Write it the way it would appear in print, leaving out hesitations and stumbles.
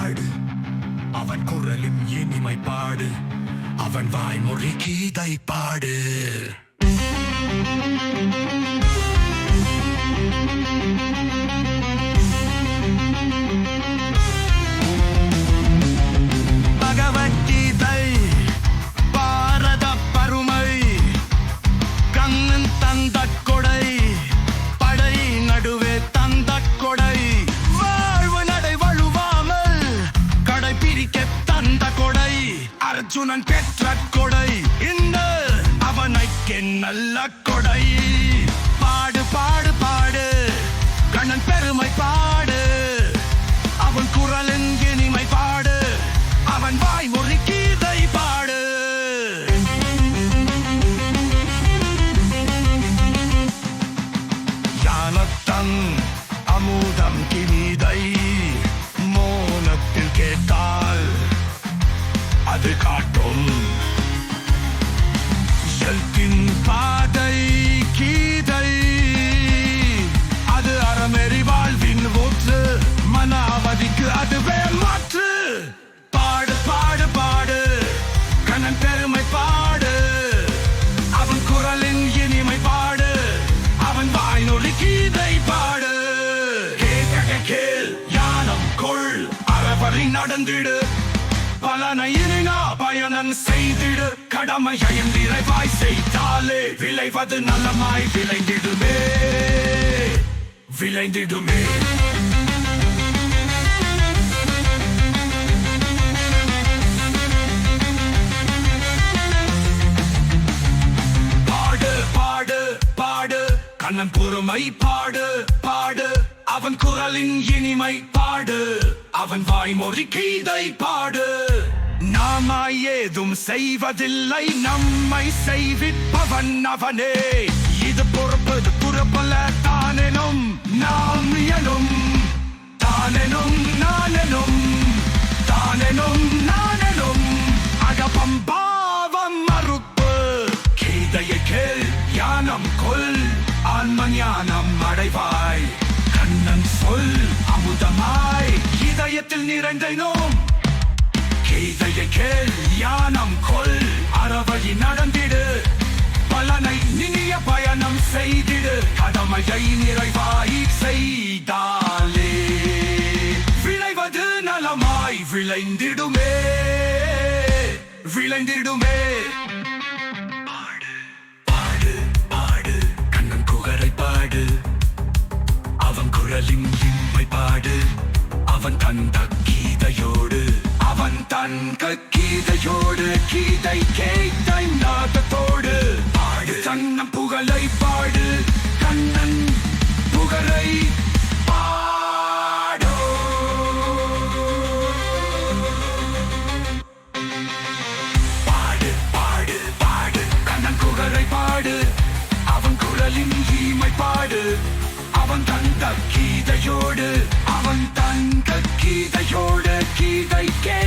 பாடு, அவன் குரலின் இனிமை பாடு, அவன் வாய்மொழி கீதை பாடு. பகவத்கீதை பாரத பருமை, கண்ணன் தந்த கொடை, படை நடுவே தந்த கொடை, வாழ்வு நடை வழுவாமல் கடைபிடிக்க தந்த கொடை, அர்ஜுனன் பெற்ற கொடை, இந்த அவனைக்கு நல்ல கொடை. பாடு பாடு பாடு, கண்ணன் பெருமை பாடு, அவன் குரலின் இனிமை பாடு, அவன் வாய்மொழி கீதை பாடு. ஞானத்தன் அமுதம் கினிதை மோனத்தில் கேட்டால் அது காட்டும் செல்கின் பாதை கீதை, அது அறமெறி வாழ்வின் ஊற்று, மன அவதிக்கு அதுவே மாற்று. பாடு பாடு பாடு, கண்ணன் பெருமை பாடு, அவன் குரலின் இனிமை பாடு, அவன் வாய்மொழி கீதை பாடு. கேள் ஞானம் கொள், அறவழி நடந்திடு, பலனை இனினா பயனன் செய்திடு, கடமையை நிறைவாய் செய்தாலே விளைவது நலமாய் விளைந்திடுமே விளைந்திடுமே. பாடு பாடு பாடு, கண்ணன் பொறுமை பாடு பாடு, அவன் குரலின் இனிமை பாடு, அவன் வாய்மொழி கீதை பாடு. நாம ஏதும் செய்வதில்லை, நம்மை செய்விப்பவன் அவனே, இது பொறுப்பல்ல தானெனும் நாம் இயலும், தானெனும் நானெனும், தானெனும் நானெனும், அகப்பம் பாவம் மறுப்பு. கீதையை கேள் ஞானம் கொள், ஆன்ம ஞானம் அடைவாய், கண்ணன் சொல் அமுதமாய் இதயத்தில் நிறைந்தேனோம். கீதையை கேள் ஞானம் கொள், அறவழி நடந்திடு, பலனை நினிய பயணம் செய்திடு, கடமையை நிறைவாய் செய்தாலே விளைவது நலமாய் விளைந்திடுமே விளைந்திடுமே. பாடு பாடு பாடு, கண்ணன் குகரை பாடு, அவன் குரலின் இன்மை பாடு, அவன் தந்த கீதையோடு, அவன் தன் கீதையோடு, கீதை கேட்டை நாதத்தோடு பாடு, தன்னம் புகழை பாடு, கண்ணன் புகழை பாடு. பாடு பாடு பாடு, கண்ணன் புகழை பாடு, அவன் குரலின் இனிமை பாடு, அவன் தந்த கீதையோடு, அவன் தந்த கீதையோடு, கீதை கே